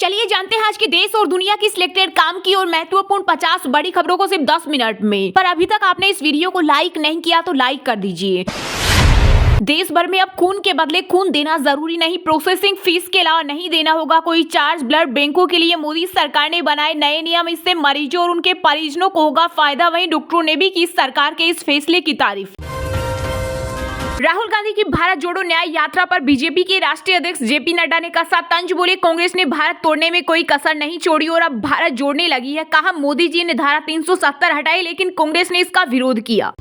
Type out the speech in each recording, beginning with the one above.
चलिए जानते हैं आज के देश और दुनिया की सिलेक्टेड काम की और महत्वपूर्ण 50 बड़ी खबरों को सिर्फ 10 मिनट में। पर अभी तक आपने इस वीडियो को लाइक नहीं किया तो लाइक कर दीजिए। देश भर में अब खून के बदले खून देना जरूरी नहीं, प्रोसेसिंग फीस के अलावा नहीं देना होगा कोई चार्ज। ब्लड बैंकों के लिए मोदी सरकार ने बनाए नए नियम, इससे मरीजों और उनके परिजनों को होगा फायदा। वहीं डॉक्टरों ने भी की सरकार के इस फैसले की तारीफ। राहुल गांधी की भारत जोड़ो न्याय यात्रा पर बीजेपी के राष्ट्रीय अध्यक्ष जेपी नड्डा ने कसा तंज। बोले कांग्रेस ने भारत तोड़ने में कोई कसर नहीं छोड़ी और अब भारत जोड़ने लगी है। कहा मोदी जी ने धारा 370 हटाई लेकिन कांग्रेस ने इसका विरोध किया।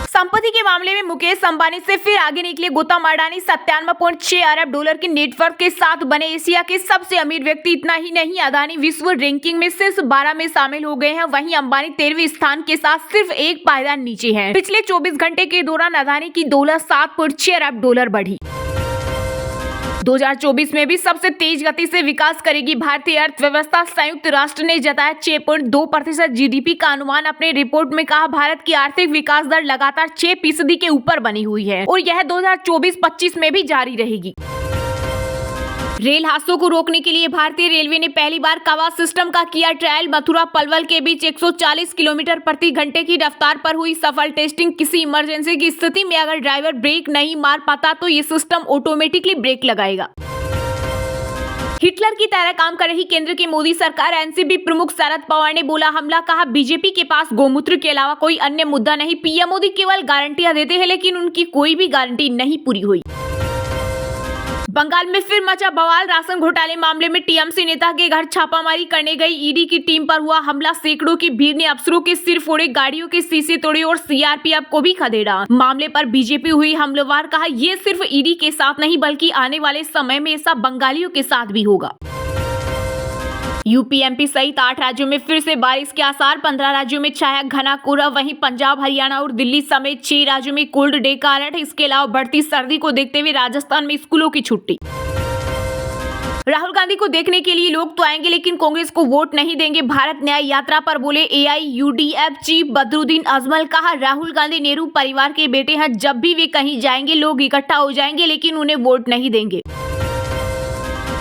संपत्ति के मामले में मुकेश अंबानी से फिर आगे निकले गौतम अडानी। 97.6 अरब डॉलर के नेटवर्क के साथ बने एशिया के सबसे अमीर व्यक्ति। इतना ही नहीं, अडानी विश्व रैंकिंग में शीर्ष 12 में शामिल हो गए हैं। वहीं अंबानी 13वें स्थान के साथ सिर्फ एक पायदान नीचे हैं। पिछले 24 घंटे के दौरान अडानी की दौलत 7.6 अरब डॉलर बढ़ी। 2024 में भी सबसे तेज गति से विकास करेगी भारतीय अर्थव्यवस्था। संयुक्त राष्ट्र ने जताया 6.2% जीडीपी का अनुमान। अपने रिपोर्ट में कहा भारत की आर्थिक विकास दर लगातार 6% के ऊपर बनी हुई है और यह 2024-25 में भी जारी रहेगी। रेल हादसों को रोकने के लिए भारतीय रेलवे ने पहली बार कवा सिस्टम का किया ट्रायल। मथुरा पलवल के बीच 140 किलोमीटर प्रति घंटे की रफ्तार पर हुई सफल टेस्टिंग। किसी इमरजेंसी की स्थिति में अगर ड्राइवर ब्रेक नहीं मार पाता तो ये सिस्टम ऑटोमेटिकली ब्रेक लगाएगा। हिटलर की तरह काम कर रही केंद्र की मोदी सरकार। एनसीपी प्रमुख शरद पवार ने बोला हमला। कहा बीजेपी के पास गौमूत्र के अलावा कोई अन्य मुद्दा नहीं। पीएम मोदी केवल गारंटियां देते हैं लेकिन उनकी कोई भी गारंटी नहीं पूरी हुई। बंगाल में फिर मचा बवाल। राशन घोटाले मामले में टीएमसी नेता के घर छापामारी करने गई ईडी की टीम पर हुआ हमला। सैकड़ों की भीड़ ने अफसरों के सिर फोड़े, गाड़ियों के शीशे तोड़े और सीआरपीएफ को भी खदेड़ा। मामले पर बीजेपी हुई हमलावर। कहा ये सिर्फ ईडी के साथ नहीं बल्कि आने वाले समय में ऐसा बंगालियों के साथ भी होगा। यूपी एमपी सहित 8 राज्यों में फिर से बारिश के आसार। 15 राज्यों में छाया घना कोहरा। वहीं पंजाब, हरियाणा और दिल्ली समेत 6 राज्यों में कोल्ड डे का अलर्ट। इसके अलावा बढ़ती सर्दी को देखते हुए राजस्थान में स्कूलों की छुट्टी। राहुल गांधी को देखने के लिए लोग तो आएंगे लेकिन कांग्रेस को वोट नहीं देंगे। भारत न्याय यात्रा पर बोले एआईयूडीएफ चीफ बदरुद्दीन अजमल। कहा राहुल गांधी नेहरू परिवार के बेटे हैं। जब भी वे कहीं जाएंगे लोग इकट्ठा हो जाएंगे लेकिन उन्हें वोट नहीं देंगे।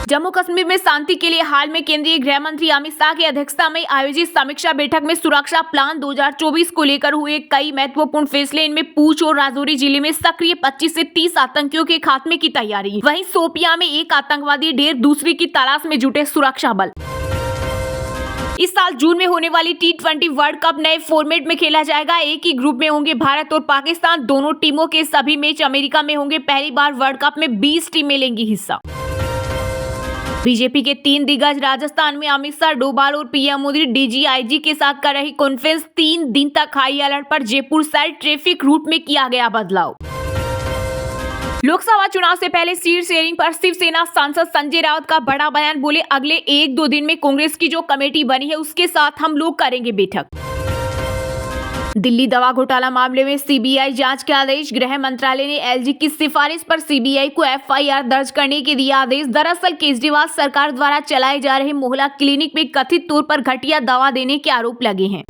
जम्मू कश्मीर में शांति के लिए हाल में केंद्रीय गृह मंत्री अमित शाह की अध्यक्षता में आयोजित समीक्षा बैठक में सुरक्षा प्लान 2024 को लेकर हुए कई महत्वपूर्ण फैसले। इनमें पूंछ और राजौरी जिले में सक्रिय 25 से 30 आतंकियों के खात्मे की तैयारी। वहीं शोपियां में एक आतंकवादी ढेर, दूसरे की तलाश में जुटे सुरक्षा बल। इस साल जून में होने वाली T20 वर्ल्ड कप नए फॉर्मेट में खेला जाएगा। एक ही ग्रुप में होंगे भारत और पाकिस्तान। दोनों टीमों के सभी मैच अमेरिका में होंगे। पहली बार वर्ल्ड कप में 20 टीमें लेंगी हिस्सा। बीजेपी के 3 दिग्गज राजस्थान में अमित शाह, डोभाल और पीएम मोदी डीजीआईजी के साथ कर रही कॉन्फ्रेंस। 3 दिन तक हाई अलर्ट पर जयपुर शहर। ट्रैफिक रूट में किया गया बदलाव। लोकसभा चुनाव से पहले सीट शेयरिंग पर शिवसेना सांसद संजय राउत का बड़ा बयान। बोले अगले 1-2 दिन में कांग्रेस की जो कमेटी बनी है उसके साथ हम लोग करेंगे बैठक। दिल्ली दवा घोटाला मामले में सीबीआई जांच के आदेश। गृह मंत्रालय ने एलजी की सिफारिश पर सीबीआई को एफआईआर दर्ज करने के दिया आदेश। दरअसल केजरीवाल सरकार द्वारा चलाए जा रहे मोहल्ला क्लिनिक में कथित तौर पर घटिया दवा देने के आरोप लगे हैं।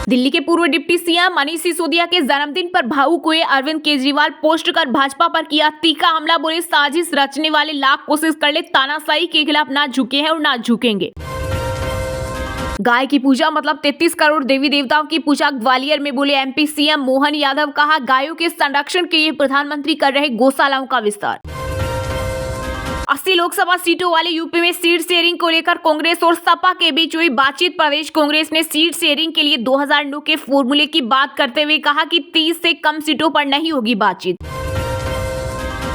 दिल्ली के पूर्व डिप्टी सीएम मनीष सिसोदिया के जन्मदिन पर भावुक हुए अरविंद केजरीवाल। पोस्ट कर भाजपा पर किया तीखा हमला। बोले साजिश रचने वाले लाख कोशिश कर ले, तानाशाही के खिलाफ ना झुके हैं और ना झुकेंगे। गाय की पूजा मतलब 33 करोड़ देवी देवताओं की पूजा ग्वालियर में। बोले एमपी सीएम मोहन यादव। कहा गायों के संरक्षण के लिए प्रधानमंत्री कर रहे गौशालाओं का विस्तार। 80 लोकसभा सीटों वाले यूपी में सीट शेयरिंग को लेकर कांग्रेस और सपा के बीच हुई बातचीत। प्रदेश कांग्रेस ने सीट शेयरिंग के लिए 2009 के फॉर्मूले की बात करते हुए कहा कि 30 से कम सीटों पर नहीं होगी बातचीत।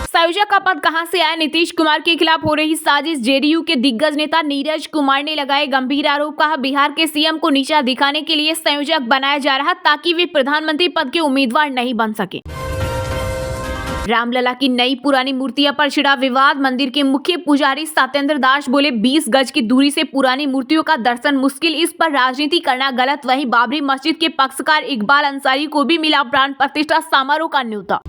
संयोजक का पद कहां से आया? नीतीश कुमार के खिलाफ हो रही साजिश। जेडीयू के दिग्गज नेता नीरज कुमार ने लगाए गंभीर आरोप। कहा बिहार के सीएम को नीचा दिखाने के लिए संयोजक बनाया जा रहा ताकि वे प्रधानमंत्री पद के उम्मीदवार नहीं बन सके। रामलला की नई पुरानी मूर्तियां पर छिड़ा विवाद। मंदिर के मुख्य पुजारी सत्येंद्र दास बोले 20 गज की दूरी से पुरानी मूर्तियों का दर्शन मुश्किल, इस पर राजनीति करना गलत। वहीं बाबरी मस्जिद के पक्षकार इकबाल अंसारी को भी मिला प्राण प्रतिष्ठा समारोह का न्योता।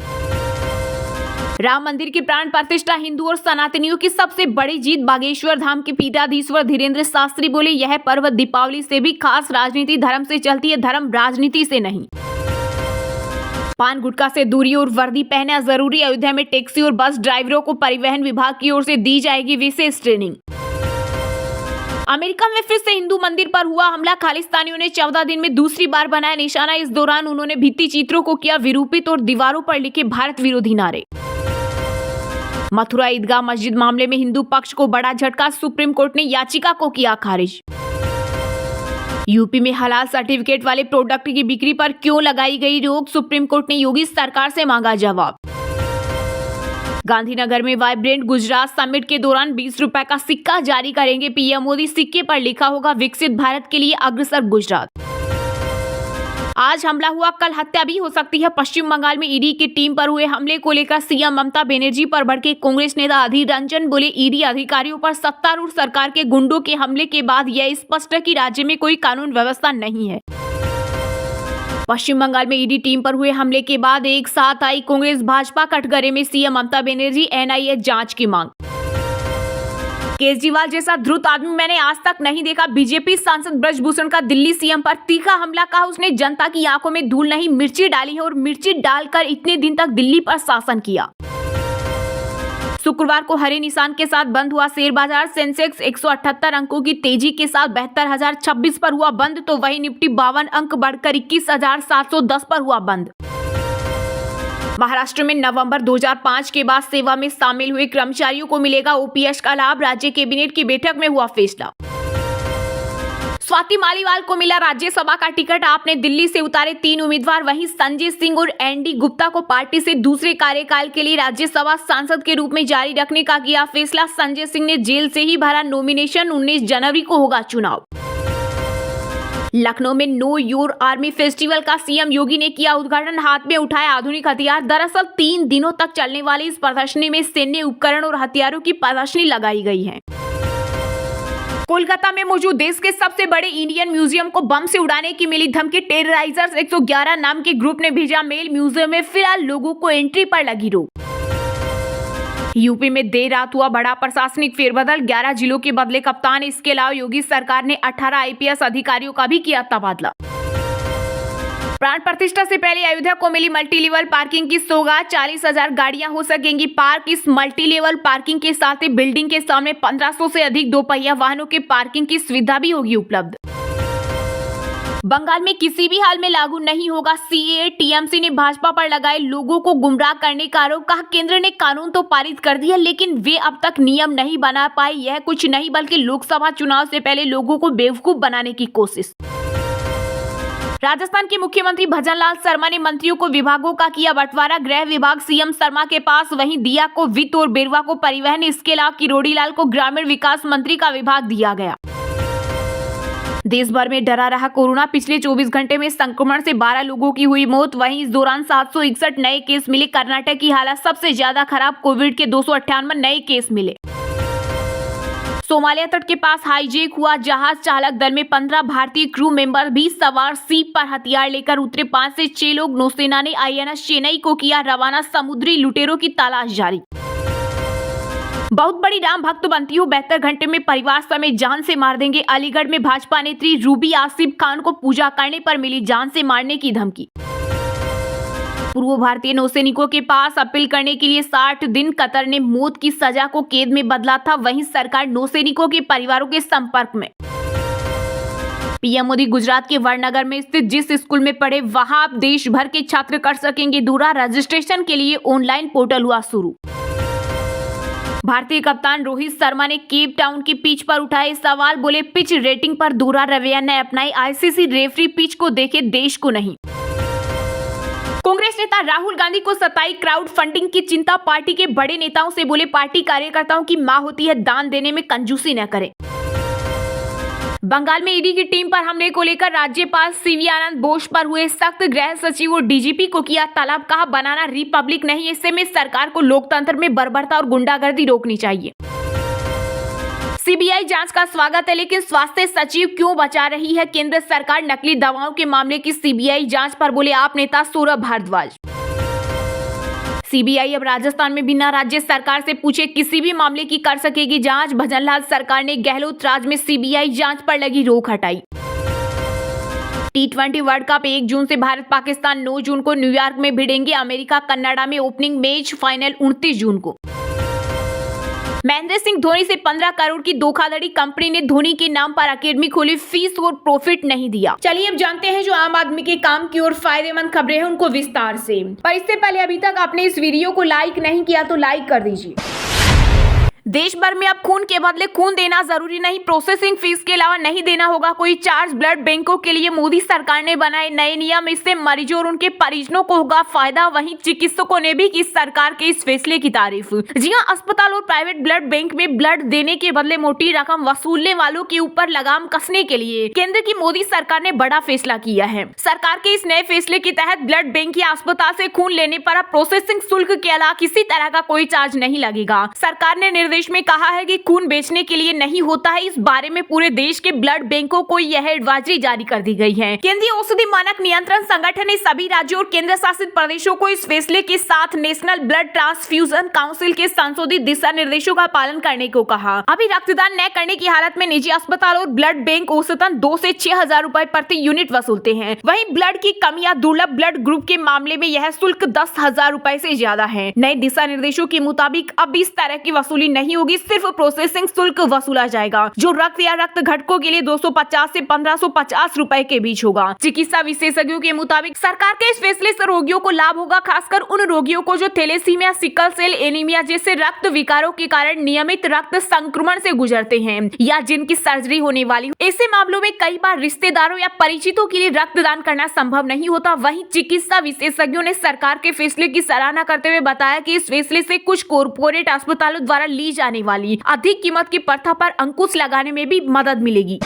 राम मंदिर की प्राण प्रतिष्ठा हिंदू और सनातनियों की सबसे बड़ी जीत। बागेश्वर धाम के पीठाधीश्वर धीरेन्द्र शास्त्री बोले यह पर्व दीपावली से भी खास। राजनीति धर्म से चलती है, धर्म राजनीति से नहीं। पान गुटखा से दूरी और वर्दी पहनना जरूरी। अयोध्या में टैक्सी और बस ड्राइवरों को परिवहन विभाग की ओर से दी जाएगी विशेष ट्रेनिंग। अमेरिका में फिर से हिंदू मंदिर पर हुआ हमला। खालिस्तानियों ने 14 दिन में दूसरी बार बनाया निशाना। इस दौरान उन्होंने भित्ति चित्रों को किया विरूपित और दीवारों पर लिखे भारत विरोधी नारे। मथुरा ईदगाह मस्जिद मामले में हिंदू पक्ष को बड़ा झटका। सुप्रीम कोर्ट ने याचिका को किया खारिज। यूपी में हलाल सर्टिफिकेट वाले प्रोडक्ट की बिक्री पर क्यों लगाई गई रोक? सुप्रीम कोर्ट ने योगी सरकार से मांगा जवाब। गांधीनगर में वाइब्रेंट गुजरात समिट के दौरान 20 रुपए का सिक्का जारी करेंगे पीएम मोदी। सिक्के पर लिखा होगा विकसित भारत के लिए अग्रसर गुजरात। आज हमला हुआ, कल हत्या भी हो सकती है। पश्चिम बंगाल में ईडी की टीम पर हुए हमले को लेकर सीएम ममता बनर्जी पर भड़के कांग्रेस नेता अधीर रंजन। बोले, ईडी अधिकारियों पर सत्तारूढ़ सरकार के गुंडों के हमले के बाद यह स्पष्ट है कि राज्य में कोई कानून व्यवस्था नहीं है। पश्चिम बंगाल में ईडी टीम पर हुए हमले के बाद एक साथ आई कांग्रेस भाजपा कटघरे में सीएम ममता बनर्जी। एनआईए जांच की मांग। केजरीवाल जैसा धूर्त आदमी मैंने आज तक नहीं देखा। बीजेपी सांसद ब्रजभूषण का दिल्ली सीएम पर तीखा हमला। कहा उसने जनता की आंखों में धूल नहीं मिर्ची डाली है और मिर्ची डालकर इतने दिन तक दिल्ली पर शासन किया। शुक्रवार को हरे निशान के साथ बंद हुआ शेयर बाजार। सेंसेक्स 178 अंकों की तेजी के साथ 72,026 पर हुआ बंद, तो वही निफ्टी 52 अंक बढ़कर 21,710 पर हुआ बंद। महाराष्ट्र में नवंबर 2005 के बाद सेवा में शामिल हुए कर्मचारियों को मिलेगा ओपीएस का लाभ। राज्य कैबिनेट की बैठक में हुआ फैसला। स्वाति मालीवाल को मिला राज्यसभा का टिकट। आपने दिल्ली से उतारे 3 उम्मीदवार। वहीं संजय सिंह और एनडी गुप्ता को पार्टी से दूसरे कार्यकाल के लिए राज्यसभा सांसद के रूप में जारी रखने का किया फैसला। संजय सिंह ने जेल से ही भरा नॉमिनेशन। 19 जनवरी को होगा चुनाव। लखनऊ में नो योर आर्मी फेस्टिवल का सीएम योगी ने किया उद्घाटन। हाथ में उठाया आधुनिक हथियार। दरअसल 3 दिनों तक चलने वाली इस प्रदर्शनी में सैन्य उपकरण और हथियारों की प्रदर्शनी लगाई गई है। कोलकाता में मौजूद देश के सबसे बड़े इंडियन म्यूजियम को बम से उड़ाने की मिली धमकी। टेरराइजर्स 111 नाम के ग्रुप ने भेजा मेल। म्यूजियम में फिलहाल लोगों को एंट्री पर लगी रोक। यूपी में देर रात हुआ बड़ा प्रशासनिक फेरबदल। 11 जिलों के बदले कप्तान। इसके अलावा योगी सरकार ने 18 आईपीएस अधिकारियों का भी किया तबादला। प्राण प्रतिष्ठा से पहले अयोध्या को मिली मल्टी लेवल पार्किंग की सौगात। 40,000 गाड़ियां हो सकेंगी पार्क। इस मल्टी लेवल पार्किंग के साथ ही बिल्डिंग के सामने 1500 से अधिक दोपहिया वाहनों के पार्किंग की सुविधा भी होगी उपलब्ध। बंगाल में किसी भी हाल में लागू नहीं होगा सीएए। टीएमसी ने भाजपा पर लगाए लोगों को गुमराह करने का आरोप। कहा, केंद्र ने कानून तो पारित कर दिया लेकिन वे अब तक नियम नहीं बना पाए। यह कुछ नहीं बल्कि लोकसभा चुनाव से पहले लोगों को बेवकूफ बनाने की कोशिश। राजस्थान के मुख्यमंत्री भजनलाल शर्मा ने मंत्रियों को विभागों का किया बंटवारा। गृह विभाग सीएम शर्मा के पास, वहीं दिया को वित्त और बेरवा को परिवहन। इसके अलावा किरोड़ी लाल को ग्रामीण विकास मंत्री का विभाग दिया गया। देश भर में डरा रहा कोरोना। पिछले 24 घंटे में संक्रमण से 12 लोगों की हुई मौत। वहीं इस दौरान 761 नए केस मिले। कर्नाटक की हालत सबसे ज्यादा खराब। कोविड के 298 नए केस मिले। सोमालिया तट के पास हाईजैक हुआ जहाज। चालक दल में 15 भारतीय क्रू मेंबर भी सवार। सीप पर हथियार लेकर उतरे 5 से 6 लोग। नौसेना ने आईएनएस चेन्नई को किया रवाना। समुद्री लुटेरों की तलाश जारी। बहुत बड़ी राम भक्त बनती हो, 72 घंटे में परिवार समेत जान से मार देंगे। अलीगढ़ में भाजपा नेत्री रूबी आसिफ खान को पूजा करने पर मिली जान से मारने की धमकी। पूर्व भारतीय नौसैनिकों के पास अपील करने के लिए 60 दिन कतर ने मौत की सजा को कैद में बदला था। वहीं सरकार नौसैनिकों के परिवारों के संपर्क में। पीएम मोदी गुजरात के वडनगर में स्थित जिस स्कूल में पढ़े वहां अब देश भर के छात्र कर सकेंगे दूरा। रजिस्ट्रेशन के लिए ऑनलाइन पोर्टल हुआ शुरू। भारतीय कप्तान रोहित शर्मा ने केप टाउन की पिच पर उठाए सवाल। बोले, पिच रेटिंग पर दोहरा रवैया न अपनाई। आईसीसी रेफरी पिच को देखे, देश को नहीं। कांग्रेस नेता राहुल गांधी को सताई क्राउड फंडिंग की चिंता। पार्टी के बड़े नेताओं से बोले, पार्टी कार्यकर्ताओं की मां होती है, दान देने में कंजूसी न करें। बंगाल में ईडी की टीम पर हमले को लेकर राज्यपाल सीवी आनंद बोस पर हुए सख्त। गृह सचिव और डीजीपी को किया तलब। कहा, बनाना रिपब्लिक नहीं, इससे में सरकार को लोकतंत्र में बर्बरता और गुंडागर्दी रोकनी चाहिए। सीबीआई जांच का स्वागत है लेकिन स्वास्थ्य सचिव क्यों बचा रही है केंद्र सरकार? नकली दवाओं के मामले की सीबीआई जांच पर बोले आप नेता सौरभ भारद्वाज। सीबीआई अब राजस्थान में बिना राज्य सरकार से पूछे किसी भी मामले की कर सकेगी जांच। भजनलाल सरकार ने गहलोत राज में सीबीआई जांच पर लगी रोक हटाई। T20 वर्ल्ड कप 1 जून से भारत पाकिस्तान 9 जून को न्यूयॉर्क में भिड़ेंगे। अमेरिका कनाडा में ओपनिंग मैच, फाइनल 29 जून को। महेंद्र सिंह धोनी से 15 करोड़ की धोखाधड़ी, कंपनी ने धोनी के नाम पर एकेडमी खोली, फीस और प्रॉफिट नहीं दिया। चलिए अब जानते हैं जो आम आदमी के काम की और फायदेमंद खबरें हैं उनको विस्तार से। पर इससे पहले अभी तक आपने इस वीडियो को लाइक नहीं किया तो लाइक कर दीजिए। देश भर में अब खून के बदले खून देना जरूरी नहीं, प्रोसेसिंग फीस के अलावा नहीं देना होगा कोई चार्ज। ब्लड बैंकों के लिए मोदी सरकार ने बनाए नए नियम, इससे मरीजों और उनके परिजनों को होगा फायदा। वहीं चिकित्सकों ने भी की सरकार के इस फैसले की तारीफ। जी हां, अस्पताल और प्राइवेट ब्लड बैंक में ब्लड देने के बदले मोटी रकम वसूलने वालों के ऊपर लगाम कसने के लिए केंद्र की मोदी सरकार ने बड़ा फैसला किया है। सरकार के इस नए फैसले के तहत ब्लड बैंक या अस्पताल से खून लेने पर अब प्रोसेसिंग शुल्क के अलावा किसी तरह का कोई चार्ज नहीं लगेगा। सरकार ने निर्देश में कहा है कि खून बेचने के लिए नहीं होता है। इस बारे में पूरे देश के ब्लड बैंकों को यह एडवाइजरी जारी कर दी गई है। केंद्रीय औषधि मानक नियंत्रण संगठन ने सभी राज्यों और केंद्र शासित प्रदेशों को इस फैसले के साथ नेशनल ब्लड ट्रांसफ्यूजन काउंसिल के संशोधित दिशा निर्देशों का पालन करने को कहा। अभी रक्तदान न करने की हालत में निजी अस्पताल और ब्लड बैंक औसतन 2 से 6 हजार रुपए प्रति यूनिट वसूलते हैं। वहीं ब्लड की कमी या दुर्लभ ब्लड ग्रुप के मामले में यह शुल्क 10,000 रुपए से ज्यादा है। नए दिशा निर्देशों के मुताबिक अब इस तरह की वसूली नहीं होगी, सिर्फ प्रोसेसिंग शुल्क वसूला जाएगा जो रक्त या रक्त घटकों के लिए 250 से 1550 रुपए के बीच होगा। चिकित्सा विशेषज्ञों के मुताबिक सरकार के इस फैसले से रोगियों को लाभ होगा, खासकर उन रोगियों को जो थैलेसीमिया, सिकल सेल एनीमिया जैसे रक्त विकारों के कारण नियमित रक्त संक्रमण से गुजरते हैं या जिनकी सर्जरी होने वाली। ऐसे मामलों में कई बार रिश्तेदारों या परिचितों के लिए रक्तदान करना संभव नहीं होता। वहीं चिकित्सा विशेषज्ञों ने सरकार के फैसले की सराहना करते हुए बताया कि इस फैसले से कुछ कॉर्पोरेट अस्पतालों द्वारा ली जाने वाली अधिक कीमत की प्रथा पर अंकुश लगाने में भी मदद मिलेगी।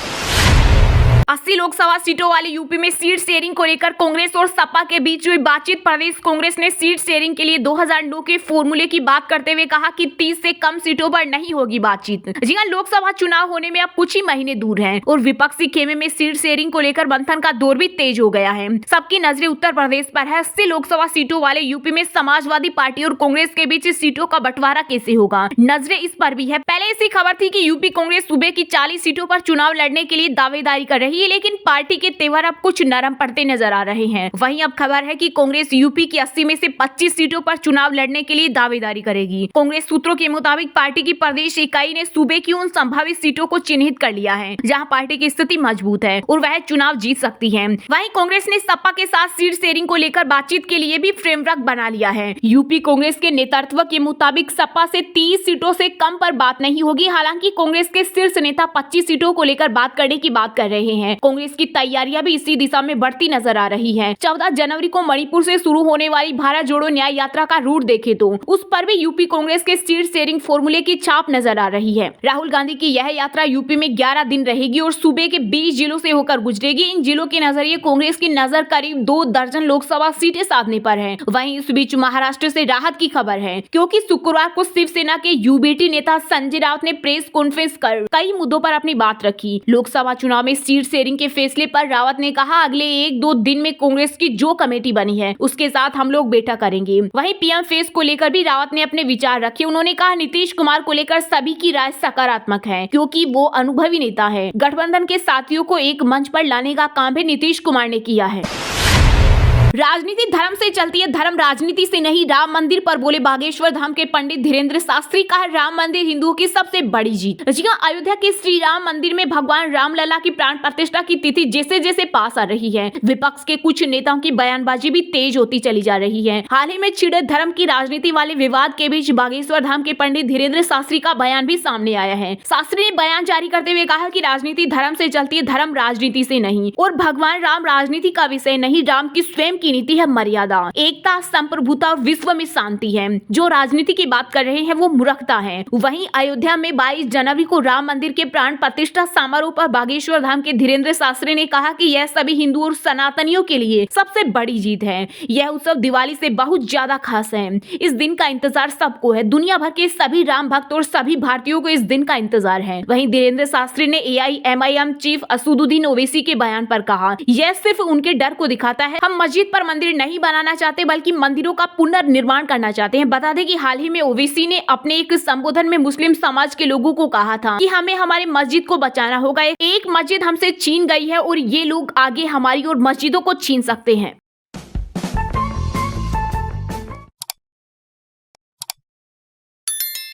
80 लोकसभा सीटों वाले यूपी में सीट शेयरिंग को लेकर कांग्रेस और सपा के बीच हुई बातचीत। प्रदेश कांग्रेस ने सीट शेयरिंग के लिए 2009 के फॉर्मूले की बात करते हुए कहा कि 30 से कम सीटों पर नहीं होगी बातचीत। जी हां, लोकसभा चुनाव होने में अब कुछ ही महीने दूर हैं और विपक्षी खेमे में सीट शेयरिंग को लेकर मंथन का दौर भी तेज हो गया है। सबकी नजरें उत्तर प्रदेश पर है। 80 लोकसभा सीटों वाले यूपी में समाजवादी पार्टी और कांग्रेस के बीच सीटों का बंटवारा कैसे होगा, नजरें इस पर भी है। पहले ऐसी खबर थी कि यूपी कांग्रेस सूबे की 40 सीटों पर चुनाव लड़ने के लिए दावेदारी कर रही है, लेकिन पार्टी के तेवर अब कुछ नरम पड़ते नजर आ रहे हैं। वहीं अब खबर है कि कांग्रेस यूपी की 80 में से 25 सीटों पर चुनाव लड़ने के लिए दावेदारी करेगी। कांग्रेस सूत्रों के मुताबिक पार्टी की प्रदेश इकाई ने सूबे की उन संभावित सीटों को चिन्हित कर लिया है जहां पार्टी की स्थिति मजबूत है और वह चुनाव जीत सकती है। वहीं कांग्रेस ने सपा के साथ सीट शेयरिंग को लेकर बातचीत के लिए भी फ्रेमवर्क बना लिया है। यूपी कांग्रेस के नेतृत्व के मुताबिक सपा से 30 सीटों से कम पर बात नहीं होगी। हालांकि कांग्रेस के शीर्ष नेता 25 सीटों को लेकर बात करने की बात कर रहे हैं। कांग्रेस की तैयारियां भी इसी दिशा में बढ़ती नजर आ रही है। 14 जनवरी को मणिपुर से शुरू होने वाली भारत जोड़ो न्याय यात्रा का रूट देखे तो उस पर भी यूपी कांग्रेस के सीट शेयरिंग फॉर्मूले की छाप नजर आ रही है। राहुल गांधी की यह यात्रा यूपी में 11 दिन रहेगी और सूबे के 20 जिलों से होकर गुजरेगी। इन जिलों के नजरिए कांग्रेस की नजर करीब 2 दर्जन लोकसभा सीटें साधने पर है। वहीं इस बीच महाराष्ट्र से राहत की खबर है, क्योंकि शुक्रवार को शिवसेना के यूबीटी नेता संजय राउत ने प्रेस कॉन्फ्रेंस कर कई मुद्दों पर अपनी बात रखी। लोकसभा चुनाव में सीट शेयरिंग के फैसले पर रावत ने कहा, अगले 1-2 दिन में कांग्रेस की जो कमेटी बनी है उसके साथ हम लोग बैठक करेंगे। वहीं पीएम फेस को लेकर भी रावत ने अपने विचार रखे। उन्होंने कहा, नीतीश कुमार को लेकर सभी की राय सकारात्मक है, क्योंकि वो अनुभवी नेता है। गठबंधन के साथियों को एक मंच पर लाने का काम भी नीतीश कुमार ने किया है। राजनीति धर्म से चलती है, धर्म राजनीति से नहीं। राम मंदिर पर बोले बागेश्वर धाम के पंडित धीरेन्द्र शास्त्री। कहा, राम मंदिर हिंदुओं की सबसे बड़ी जीत। जी हां, अयोध्या के श्री राम मंदिर में भगवान रामलला की प्राण प्रतिष्ठा की तिथि जैसे जैसे पास आ रही है, विपक्ष के कुछ नेताओं की बयानबाजी भी तेज होती चली जा रही है। हाल ही में छिड़े धर्म की राजनीति वाले विवाद के बीच बागेश्वर धाम के पंडित धीरेन्द्र शास्त्री का बयान भी सामने आया है। शास्त्री ने बयान जारी करते हुए कहा कि राजनीति धर्म से चलती है, धर्म राजनीति से नहीं, और भगवान राम राजनीति का विषय नहीं। राम की स्वयं की नीति है मर्यादा, एकता, संप्रभुता और विश्व में शांति है। जो राजनीति की बात कर रहे हैं वो मूर्खता है। वहीं अयोध्या में 22 जनवरी को राम मंदिर के प्राण प्रतिष्ठा समारोह पर बागेश्वर धाम के धीरेन्द्र शास्त्री ने कहा कि यह सभी हिंदू और सनातनियों के लिए सबसे बड़ी जीत है। यह उत्सव दिवाली से बहुत ज्यादा खास है। इस दिन का इंतजार सबको है। दुनिया भर के सभी राम भक्त और सभी भारतीयों को इस दिन का इंतजार है। वहीं धीरेन्द्र शास्त्री ने AIMIM चीफ असदुद्दीन ओवैसी के बयान पर कहा, यह सिर्फ उनके डर को दिखाता है। हम मस्जिद पर मंदिर नहीं बनाना चाहते बल्कि मंदिरों का पुनर्निर्माण करना चाहते हैं। बता दें कि हाल ही में ओवैसी ने अपने एक संबोधन में मुस्लिम समाज के लोगों को कहा था कि हमें हमारी मस्जिद को बचाना होगा। एक मस्जिद हमसे छीन गई है और ये लोग आगे हमारी और मस्जिदों को छीन सकते हैं।